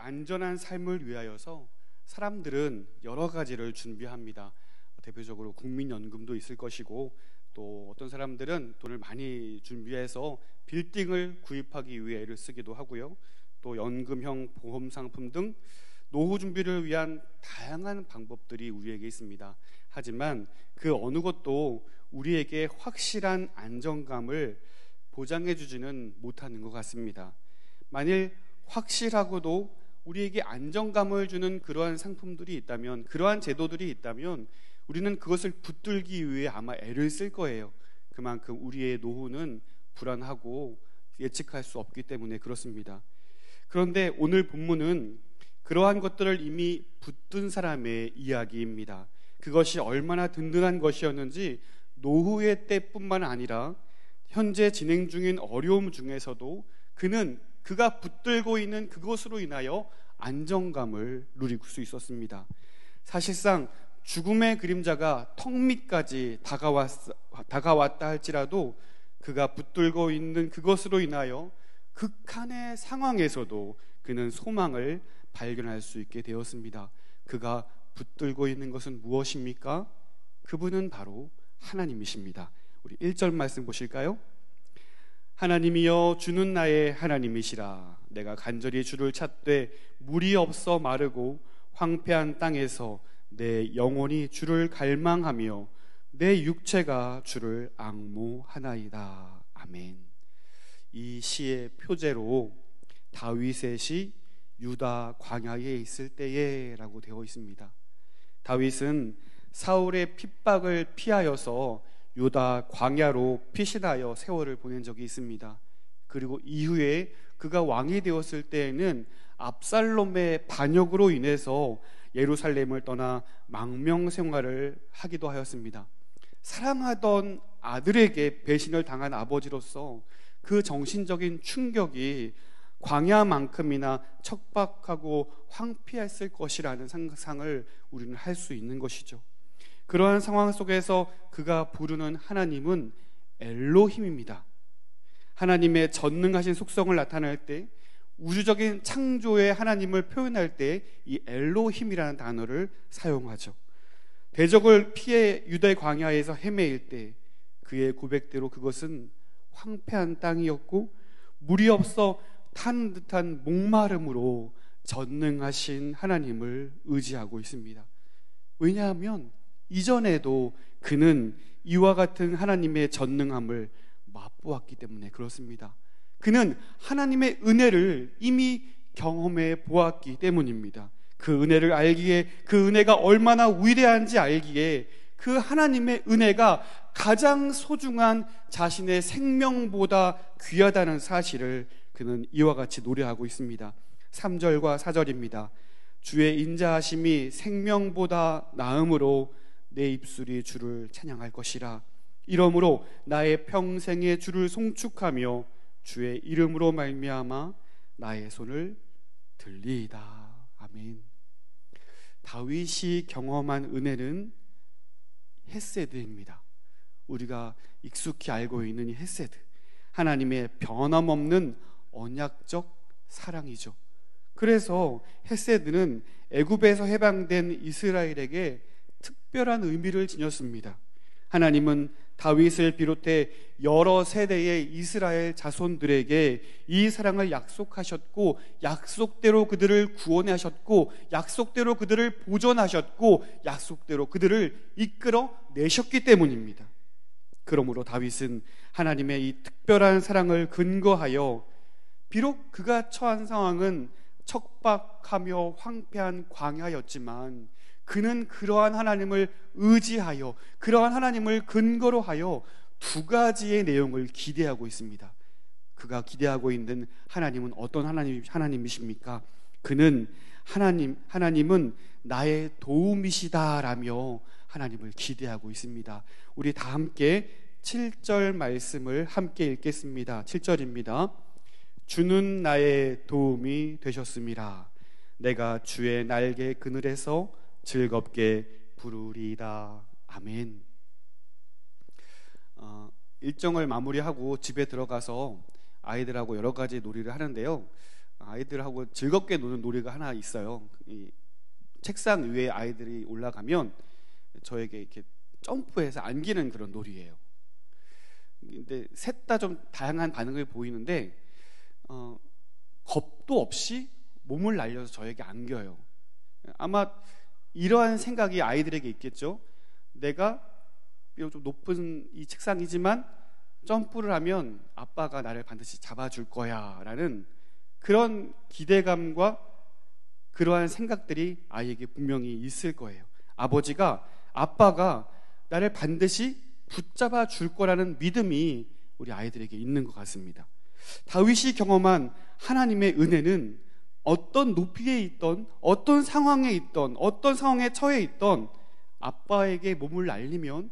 안전한 삶을 위하여서 사람들은 여러 가지를 준비합니다. 대표적으로 국민연금도 있을 것이고, 또 어떤 사람들은 돈을 많이 준비해서 빌딩을 구입하기 위해 애를 쓰기도 하고요. 또 연금형 보험 상품 등 노후 준비를 위한 다양한 방법들이 우리에게 있습니다. 하지만 그 어느 것도 우리에게 확실한 안정감을 보장해주지는 못하는 것 같습니다. 만일 확실하고도 우리에게 안정감을 주는 그러한 상품들이 있다면, 그러한 제도들이 있다면 우리는 그것을 붙들기 위해 아마 애를 쓸 거예요. 그만큼 우리의 노후는 불안하고 예측할 수 없기 때문에 그렇습니다. 그런데 오늘 본문은 그러한 것들을 이미 붙든 사람의 이야기입니다. 그것이 얼마나 든든한 것이었는지 노후의 때뿐만 아니라 현재 진행 중인 어려움 중에서도 그가 붙들고 있는 그것으로 인하여 안정감을 누릴 수 있었습니다. 사실상 죽음의 그림자가 턱 밑까지 다가왔다 할지라도 그가 붙들고 있는 그것으로 인하여 극한의 상황에서도 그는 소망을 발견할 수 있게 되었습니다. 그가 붙들고 있는 것은 무엇입니까? 그분은 바로 하나님이십니다. 우리 1절 말씀 보실까요? 하나님이여 주는 나의 하나님이시라. 내가 간절히 주를 찾되 물이 없어 마르고 황폐한 땅에서 내 영혼이 주를 갈망하며 내 육체가 주를 앙모하나이다. 아멘. 이 시의 표제로 다윗의 시 유다 광야에 있을 때에 라고 되어 있습니다. 다윗은 사울의 핍박을 피하여서 유다 광야로 피신하여 세월을 보낸 적이 있습니다. 그리고 이후에 그가 왕이 되었을 때에는 압살롬의 반역으로 인해서 예루살렘을 떠나 망명 생활을 하기도 하였습니다. 사랑하던 아들에게 배신을 당한 아버지로서 그 정신적인 충격이 광야만큼이나 척박하고 황폐했을 것이라는 상상을 우리는 할 수 있는 것이죠. 그러한 상황 속에서 그가 부르는 하나님은 엘로힘입니다. 하나님의 전능하신 속성을 나타낼 때, 우주적인 창조의 하나님을 표현할 때 이 엘로힘이라는 단어를 사용하죠. 대적을 피해 유대 광야에서 헤매일 때 그의 고백대로 그것은 황폐한 땅이었고 물이 없어 탄 듯한 목마름으로 전능하신 하나님을 의지하고 있습니다. 왜냐하면 이전에도 그는 이와 같은 하나님의 전능함을 맛보았기 때문에 그렇습니다. 그는 하나님의 은혜를 이미 경험해 보았기 때문입니다. 그 은혜를 알기에, 그 은혜가 얼마나 위대한지 알기에, 그 하나님의 은혜가 가장 소중한 자신의 생명보다 귀하다는 사실을 그는 이와 같이 노래하고 있습니다. 3절과 4절입니다. 주의 인자하심이 생명보다 나음으로 내 입술이 주를 찬양할 것이라. 이러므로 나의 평생에 주를 송축하며 주의 이름으로 말미암아 나의 손을 들리이다. 아멘. 다윗이 경험한 은혜는 헤세드입니다. 우리가 익숙히 알고 있는 이 헤세드, 하나님의 변함없는 언약적 사랑이죠. 그래서 헤세드는 애굽에서 해방된 이스라엘에게 특별한 의미를 지녔습니다. 하나님은 다윗을 비롯해 여러 세대의 이스라엘 자손들에게 이 사랑을 약속하셨고, 약속대로 그들을 구원하셨고, 약속대로 그들을 보존하셨고, 약속대로 그들을 이끌어 내셨기 때문입니다. 그러므로 다윗은 하나님의 이 특별한 사랑을 근거하여 비록 그가 처한 상황은 척박하며 황폐한 광야였지만 그는 그러한 하나님을 의지하여, 그러한 하나님을 근거로 하여 두 가지의 내용을 기대하고 있습니다. 그가 기대하고 있는 하나님은 어떤 하나님이십니까? 그는 하나님은 나의 도움이시다라며 하나님을 기대하고 있습니다. 우리 다 함께 7절 말씀을 함께 읽겠습니다. 7절입니다. 주는 나의 도움이 되셨음이라. 내가 주의 날개 그늘에서 즐겁게 부르리이다. 아멘. 일정을 마무리하고 집에 들어가서 아이들하고 여러 가지 놀이를 하는데요. 아이들하고 즐겁게 노는 놀이가 하나 있어요. 이 책상 위에 아이들이 올라가면 저에게 이렇게 점프해서 안기는 그런 놀이예요. 근데 셋 다 좀 다양한 반응을 보이는데 겁도 없이 몸을 날려서 저에게 안겨요. 아마 이러한 생각이 아이들에게 있겠죠. 내가 비록 좀 높은 이 책상이지만 점프를 하면 아빠가 나를 반드시 잡아줄 거야 라는 그런 기대감과 그러한 생각들이 아이에게 분명히 있을 거예요. 아빠가 나를 반드시 붙잡아 줄 거라는 믿음이 우리 아이들에게 있는 것 같습니다. 다윗이 경험한 하나님의 은혜는 어떤 높이에 있던, 어떤 상황에 있던, 어떤 상황에 처해 있던 아빠에게 몸을 날리면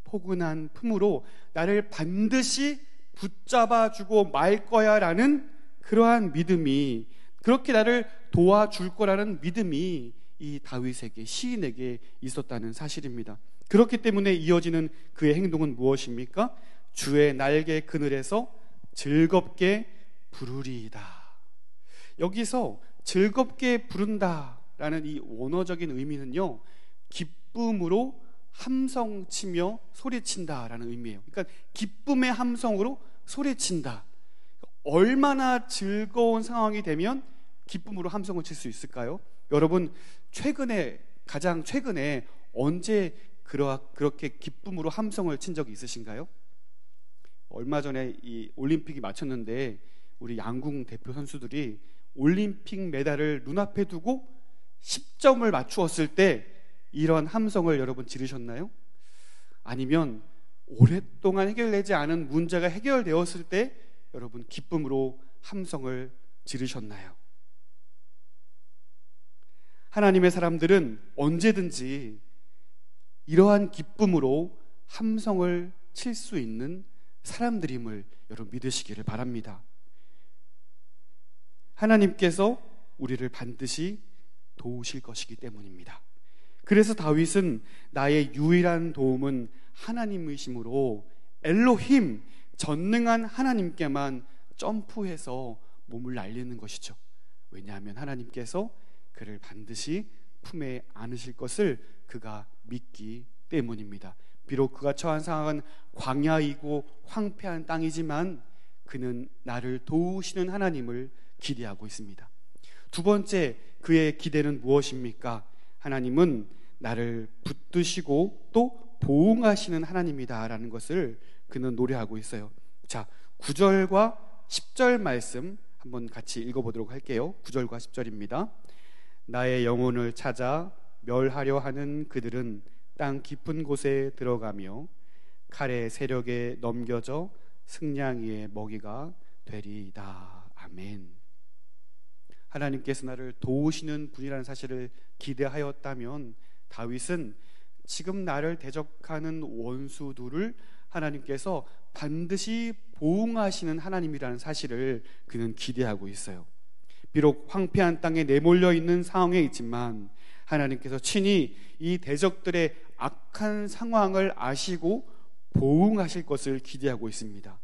포근한 품으로 나를 반드시 붙잡아 주고 말 거야 라는 그러한 믿음이, 그렇게 나를 도와줄 거라는 믿음이 이 다윗에게, 시인에게 있었다는 사실입니다. 그렇기 때문에 이어지는 그의 행동은 무엇입니까? 주의 날개 그늘에서 즐겁게 부르리이다. 여기서 즐겁게 부른다라는 이 원어적인 의미는요, 기쁨으로 함성치며 소리친다라는 의미예요. 그러니까 기쁨의 함성으로 소리친다. 얼마나 즐거운 상황이 되면 기쁨으로 함성을 칠 수 있을까요? 여러분, 가장 최근에 언제 그렇게 기쁨으로 함성을 친 적이 있으신가요? 얼마 전에 이 올림픽이 마쳤는데 우리 양궁 대표 선수들이 올림픽 메달을 눈앞에 두고 10점을 맞추었을 때 이런 함성을 여러분 지르셨나요? 아니면 오랫동안 해결되지 않은 문제가 해결되었을 때 여러분 기쁨으로 함성을 지르셨나요? 하나님의 사람들은 언제든지 이러한 기쁨으로 함성을 칠 수 있는 사람들임을 여러분 믿으시기를 바랍니다. 하나님께서 우리를 반드시 도우실 것이기 때문입니다. 그래서 다윗은 나의 유일한 도움은 하나님이시므로 엘로힘, 전능한 하나님께만 점프해서 몸을 날리는 것이죠. 왜냐하면 하나님께서 그를 반드시 품에 안으실 것을 그가 믿기 때문입니다. 비록 그가 처한 상황은 광야이고 황폐한 땅이지만 그는 나를 도우시는 하나님을 기대하고 있습니다. 두 번째, 그의 기대는 무엇입니까? 하나님은 나를 붙드시고 또 보응하시는 하나님이다라는 것을 그는 노래하고 있어요. 자, 9절과 10절 말씀 한번 같이 읽어보도록 할게요. 9절과 10절입니다. 나의 영혼을 찾아 멸하려 하는 그들은 땅 깊은 곳에 들어가며 칼의 세력에 넘겨져 승냥이의 먹이가 되리이다. 아멘. 하나님께서 나를 도우시는 분이라는 사실을 기대하였다면 다윗은 지금 나를 대적하는 원수들을 하나님께서 반드시 보응하시는 하나님이라는 사실을 그는 기대하고 있어요. 비록 황폐한 땅에 내몰려 있는 상황에 있지만 하나님께서 친히 이 대적들의 악한 상황을 아시고 보응하실 것을 기대하고 있습니다.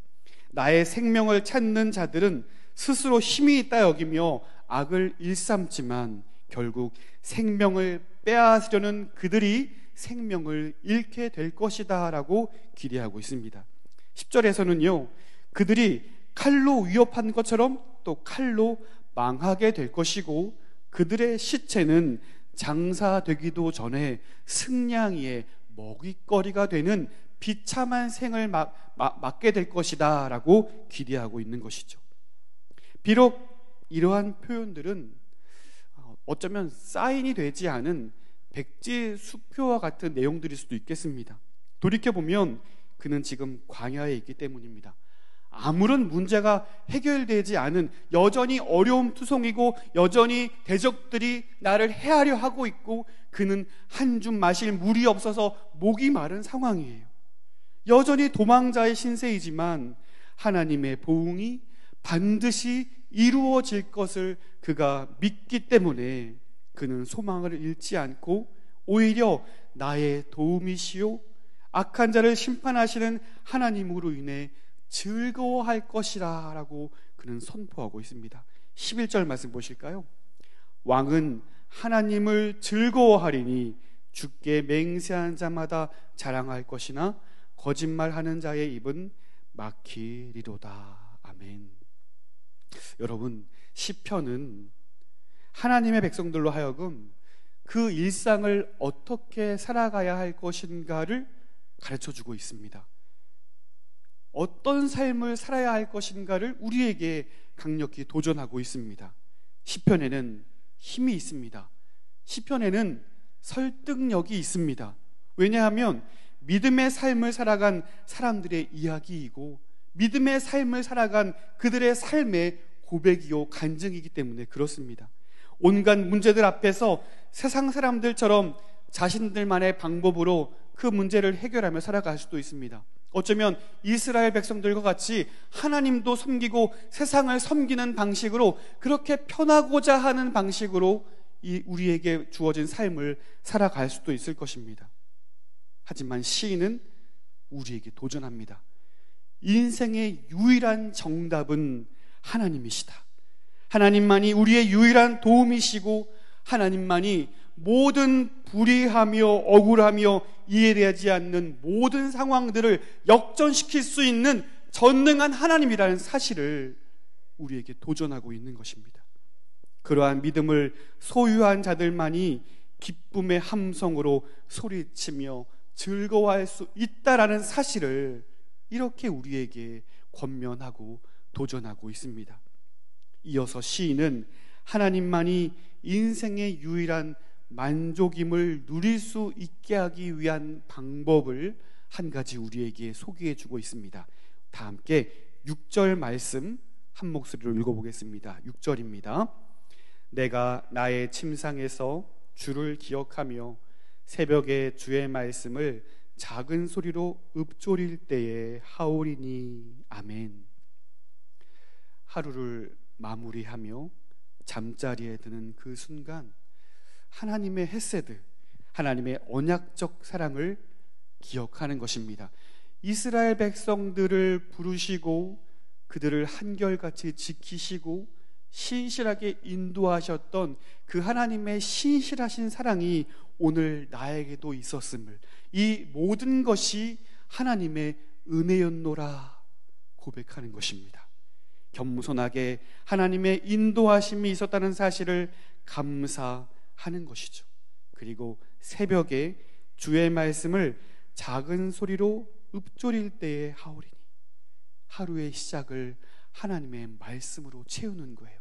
나의 생명을 찾는 자들은 스스로 힘이 있다 여기며 악을 일삼지만 결국 생명을 빼앗으려는 그들이 생명을 잃게 될 것이다 라고 기대하고 있습니다. 10절에서는요, 그들이 칼로 위협한 것처럼 또 칼로 망하게 될 것이고 그들의 시체는 장사되기도 전에 승냥이의 먹잇거리가 되는 비참한 생을 맞게 될 것이다 라고 기대하고 있는 것이죠. 비록 이러한 표현들은 어쩌면 사인이 되지 않은 백지 수표와 같은 내용들일 수도 있겠습니다. 돌이켜보면 그는 지금 광야에 있기 때문입니다. 아무런 문제가 해결되지 않은, 여전히 어려움투성이고 여전히 대적들이 나를 해하려 하고 있고 그는 한 줌 마실 물이 없어서 목이 마른 상황이에요. 여전히 도망자의 신세이지만 하나님의 보응이 반드시 이루어질 것을 그가 믿기 때문에 그는 소망을 잃지 않고 오히려 나의 도움이시요 악한 자를 심판하시는 하나님으로 인해 즐거워할 것이라 라고 그는 선포하고 있습니다. 11절 말씀 보실까요? 왕은 하나님을 즐거워하리니 주께 맹세한 자마다 자랑할 것이나 거짓말하는 자의 입은 막히리로다. 아멘. 여러분, 시편은 하나님의 백성들로 하여금 그 일상을 어떻게 살아가야 할 것인가를 가르쳐주고 있습니다. 어떤 삶을 살아야 할 것인가를 우리에게 강력히 도전하고 있습니다. 시편에는 힘이 있습니다. 시편에는 설득력이 있습니다. 왜냐하면 믿음의 삶을 살아간 사람들의 이야기이고 믿음의 삶을 살아간 그들의 삶의 고백이요 간증이기 때문에 그렇습니다. 온갖 문제들 앞에서 세상 사람들처럼 자신들만의 방법으로 그 문제를 해결하며 살아갈 수도 있습니다. 어쩌면 이스라엘 백성들과 같이 하나님도 섬기고 세상을 섬기는 방식으로 그렇게 편하고자 하는 방식으로 우리에게 주어진 삶을 살아갈 수도 있을 것입니다. 하지만 시인은 우리에게 도전합니다. 인생의 유일한 정답은 하나님이시다. 하나님만이 우리의 유일한 도움이시고 하나님만이 모든 불의하며 억울하며 이해되지 않는 모든 상황들을 역전시킬 수 있는 전능한 하나님이라는 사실을 우리에게 도전하고 있는 것입니다. 그러한 믿음을 소유한 자들만이 기쁨의 함성으로 소리치며 즐거워할 수 있다라는 사실을 이렇게 우리에게 권면하고 도전하고 있습니다. 이어서 시인은 하나님만이 인생의 유일한 만족임을 누릴 수 있게 하기 위한 방법을 한 가지 우리에게 소개해 주고 있습니다. 다 함께 6절 말씀 한 목소리로 읽어보겠습니다. 6절입니다. 내가 나의 침상에서 주를 기억하며 새벽에 주의 말씀을 작은 소리로 읊조릴 때에 하오리니. 아멘. 하루를 마무리하며 잠자리에 드는 그 순간 하나님의 헤세드, 하나님의 언약적 사랑을 기억하는 것입니다. 이스라엘 백성들을 부르시고 그들을 한결같이 지키시고 신실하게 인도하셨던 그 하나님의 신실하신 사랑이 오늘 나에게도 있었음을, 이 모든 것이 하나님의 은혜였노라 고백하는 것입니다. 겸손하게 하나님의 인도하심이 있었다는 사실을 감사하는 것이죠. 그리고 새벽에 주의 말씀을 작은 소리로 읊조릴 때에 하오리니, 하루의 시작을 하나님의 말씀으로 채우는 거예요.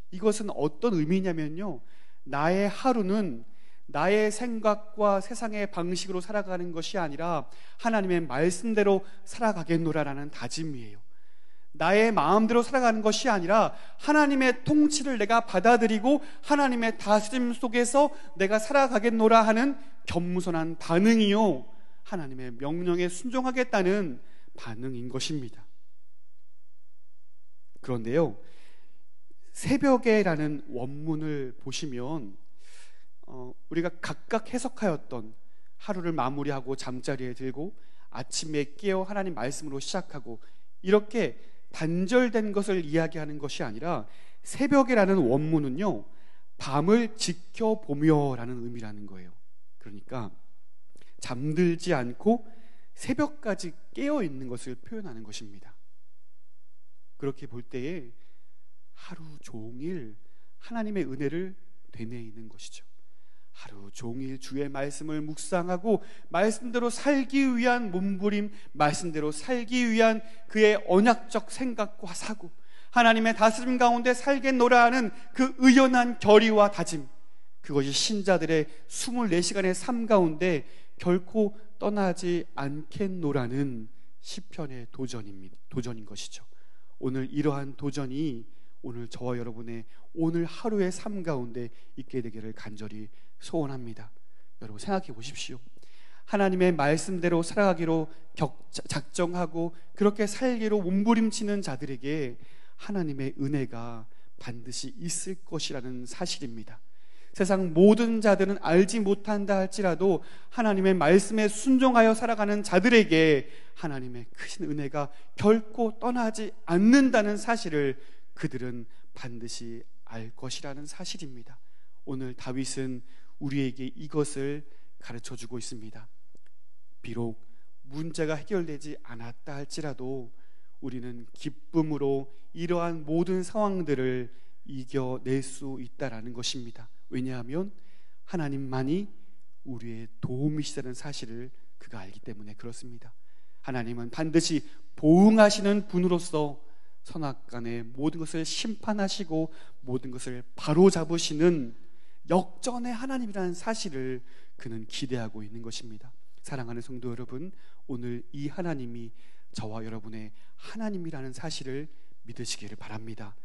이것은 어떤 의미냐면요, 나의 하루는 나의 생각과 세상의 방식으로 살아가는 것이 아니라 하나님의 말씀대로 살아가겠노라라는 다짐이에요. 나의 마음대로 살아가는 것이 아니라 하나님의 통치를 내가 받아들이고 하나님의 다스림 속에서 내가 살아가겠노라 하는 겸손한 반응이요, 하나님의 명령에 순종하겠다는 반응인 것입니다. 그런데요, 새벽에라는 원문을 보시면 우리가 각각 해석하였던 하루를 마무리하고 잠자리에 들고 아침에 깨어 하나님 말씀으로 시작하고 이렇게 단절된 것을 이야기하는 것이 아니라 새벽에라는 원문은요, 밤을 지켜보며 라는 의미라는 거예요. 그러니까 잠들지 않고 새벽까지 깨어 있는 것을 표현하는 것입니다. 그렇게 볼 때에 하루 종일 하나님의 은혜를 되뇌이는 것이죠. 하루 종일 주의 말씀을 묵상하고 말씀대로 살기 위한 몸부림, 말씀대로 살기 위한 그의 언약적 생각과 사고, 하나님의 다스림 가운데 살겠노라 하는 그 의연한 결의와 다짐, 그것이 신자들의 24시간의 삶 가운데 결코 떠나지 않겠노라는 시편의 도전인 것이죠. 오늘 이러한 도전이 오늘 저와 여러분의 오늘 하루의 삶 가운데 있게 되기를 간절히 소원합니다. 여러분 생각해 보십시오. 하나님의 말씀대로 살아가기로 작정하고 그렇게 살기로 몸부림치는 자들에게 하나님의 은혜가 반드시 있을 것이라는 사실입니다. 세상 모든 자들은 알지 못한다 할지라도 하나님의 말씀에 순종하여 살아가는 자들에게 하나님의 크신 은혜가 결코 떠나지 않는다는 사실을 그들은 반드시 알 것이라는 사실입니다. 오늘 다윗은 우리에게 이것을 가르쳐 주고 있습니다. 비록 문제가 해결되지 않았다 할지라도 우리는 기쁨으로 이러한 모든 상황들을 이겨낼 수 있다라는 것입니다. 왜냐하면 하나님만이 우리의 도움이시다는 사실을 그가 알기 때문에 그렇습니다. 하나님은 반드시 보응하시는 분으로서 선악간의 모든 것을 심판하시고 모든 것을 바로잡으시는 역전의 하나님이라는 사실을 그는 기대하고 있는 것입니다. 사랑하는 성도 여러분, 오늘 이 하나님이 저와 여러분의 하나님이라는 사실을 믿으시기를 바랍니다.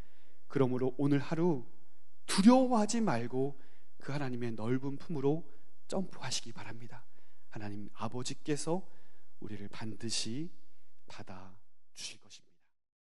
그러므로 오늘 하루 두려워하지 말고 그 하나님의 넓은 품으로 점프하시기 바랍니다. 하나님 아버지께서 우리를 반드시 받아 주실 것입니다.